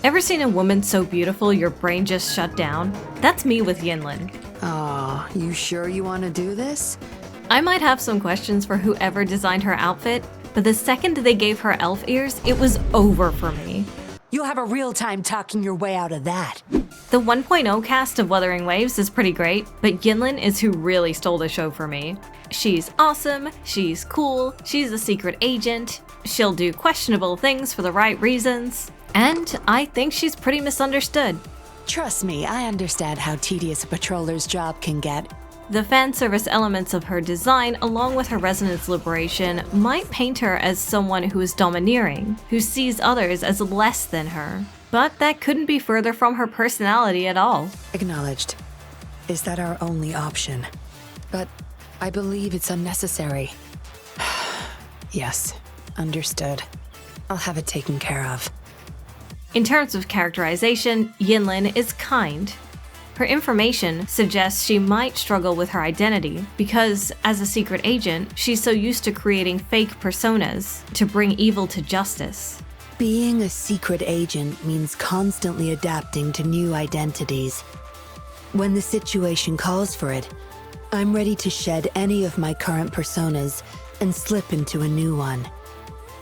Ever seen a woman so beautiful your brain just shut down? That's me with Yinlin. Aw, you sure you want to do this? I might have some questions for whoever designed her outfit, but the second they gave her elf ears, it was over for me. You'll have a real time talking your way out of that. The 1.0 cast of Wuthering Waves is pretty great, but Yinlin is who really stole the show for me. She's awesome, she's cool, she's a secret agent, she'll do questionable things for the right reasons, and I think she's pretty misunderstood. Trust me, I understand how tedious a patroller's job can get. The fan service elements of her design, along with her resonance liberation, might paint her as someone who is domineering, who sees others as less than her. But that couldn't be further from her personality at all. Acknowledged. Is that our only option? But I believe it's unnecessary. Yes, understood. I'll have it taken care of. In terms of characterization, Yinlin is kind. Her information suggests she might struggle with her identity because, as a secret agent, she's so used to creating fake personas to bring evil to justice. Being a secret agent means constantly adapting to new identities. When the situation calls for it, I'm ready to shed any of my current personas and slip into a new one.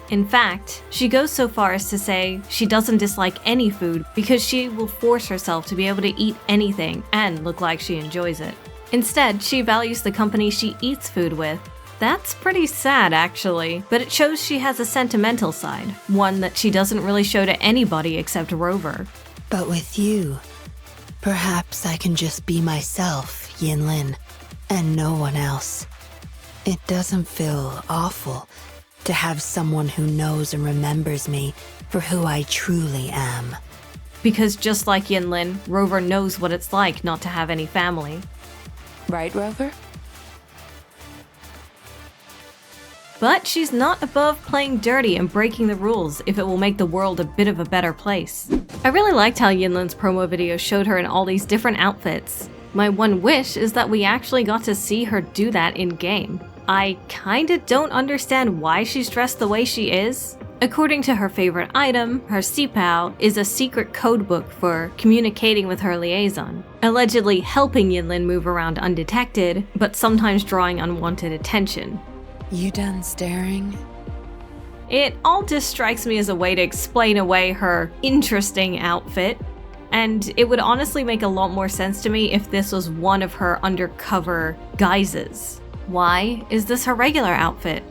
In fact, she goes so far as to say she doesn't dislike any food because she will force herself to be able to eat anything and look like she enjoys it. Instead, she values the company she eats food with. That's pretty sad, actually, but it shows she has a sentimental side, one that she doesn't really show to anybody except Rover. But with you, perhaps I can just be myself, Yinlin, and no one else. It doesn't feel awful to have someone who knows and remembers me for who I truly am. Because just like Yinlin, Rover knows what it's like not to have any family. Right, Rover? But she's not above playing dirty and breaking the rules if it will make the world a bit of a better place. I really liked how Yinlin's promo video showed her in all these different outfits. My one wish is that we actually got to see her do that in-game. I kinda don't understand why she's dressed the way she is. According to her favorite item, her Sipao is a secret codebook for communicating with her liaison, allegedly helping Yinlin move around undetected, but sometimes drawing unwanted attention. You done staring? It all just strikes me as a way to explain away her interesting outfit, and it would honestly make a lot more sense to me if this was one of her undercover guises. Why is this her regular outfit?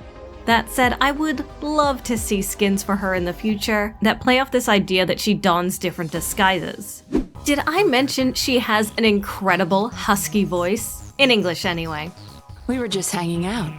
That said, I would love to see skins for her in the future that play off this idea that she dons different disguises. Did I mention she has an incredible husky voice? In English anyway. We were just hanging out.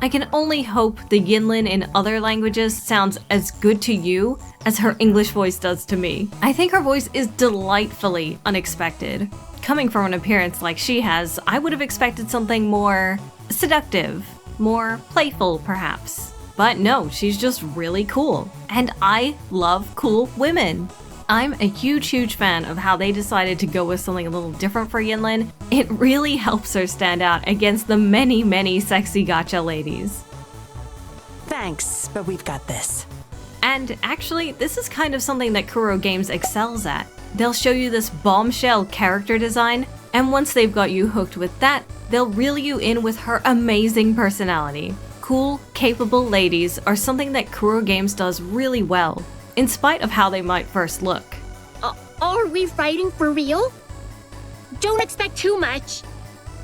I can only hope the Yinlin in other languages sounds as good to you as her English voice does to me. I think her voice is delightfully unexpected. Coming from an appearance like she has, I would have expected something more seductive, more playful perhaps. But no, she's just really cool. And I love cool women. I'm a huge fan of how they decided to go with something a little different for Yinlin. It really helps her stand out against the many sexy gacha ladies. Thanks, but we've got this. And actually, this is kind of something that Kuro Games excels at. They'll show you this bombshell character design, and once they've got you hooked with that, they'll reel you in with her amazing personality. Cool, capable ladies are something that Kuro Games does really well, in spite of how they might first look. Are we fighting for real? Don't expect too much.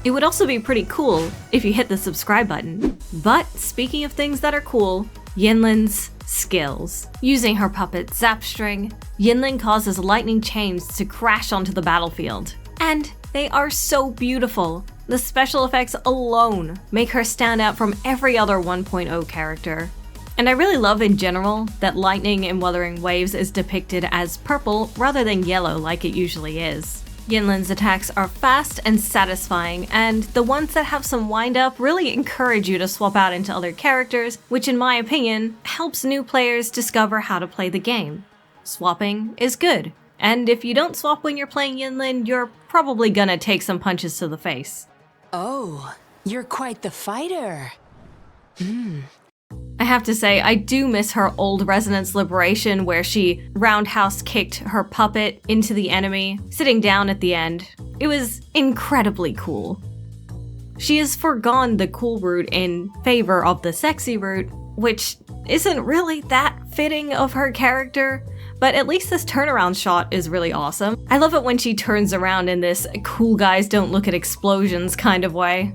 It would also be pretty cool if you hit the subscribe button. But speaking of things that are cool, Yinlin's skills. Using her puppet Zapstring, Yinlin causes lightning chains to crash onto the battlefield. And they are so beautiful. The special effects alone make her stand out from every other 1.0 character. And I really love in general that lightning in Wuthering Waves is depicted as purple rather than yellow like it usually is. Yinlin's attacks are fast and satisfying, and the ones that have some wind-up really encourage you to swap out into other characters, which in my opinion, helps new players discover how to play the game. Swapping is good, and if you don't swap when you're playing Yinlin, you're probably gonna take some punches to the face. Oh, you're quite the fighter. I have to say, I do miss her old Resonance Liberation where she roundhouse kicked her puppet into the enemy, sitting down at the end. It was incredibly cool. She has forgone the cool route in favor of the sexy route, which isn't really that fitting of her character, but at least this turnaround shot is really awesome. I love it when she turns around in this cool guys don't look at explosions kind of way.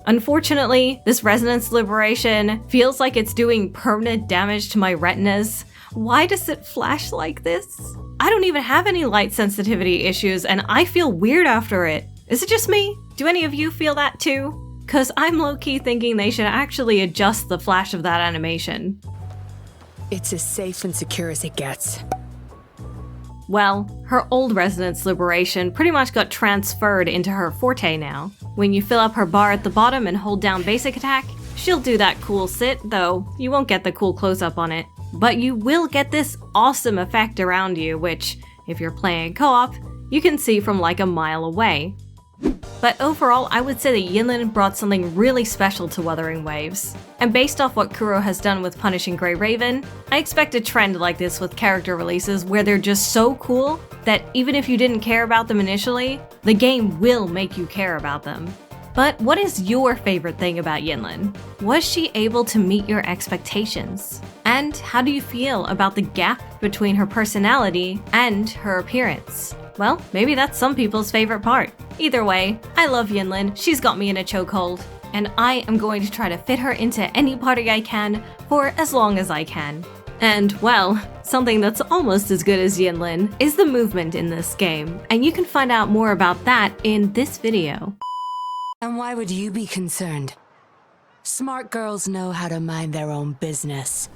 Unfortunately, this Resonance Liberation feels like it's doing permanent damage to my retinas. Why does it flash like this? I don't even have any light sensitivity issues and I feel weird after it. Is it just me? Do any of you feel that too? Cause I'm low-key thinking they should actually adjust the flash of that animation. It's as safe and secure as it gets. Well, her old Resonance Liberation pretty much got transferred into her forte now. When you fill up her bar at the bottom and hold down basic attack, she'll do that cool sit, though you won't get the cool close-up on it. But you will get this awesome effect around you, which, if you're playing co-op, you can see from like a mile away. But overall, I would say that Yinlin brought something really special to Wuthering Waves. And based off what Kuro has done with Punishing Grey Raven, I expect a trend like this with character releases where they're just so cool that even if you didn't care about them initially, the game will make you care about them. But what is your favorite thing about Yinlin? Was she able to meet your expectations? And how do you feel about the gap between her personality and her appearance? Well, maybe that's some people's favorite part. Either way, I love Yinlin, she's got me in a chokehold, and I am going to try to fit her into any party I can for as long as I can. And well, something that's almost as good as Yinlin is the movement in this game, and you can find out more about that in this video. And why would you be concerned? Smart girls know how to mind their own business.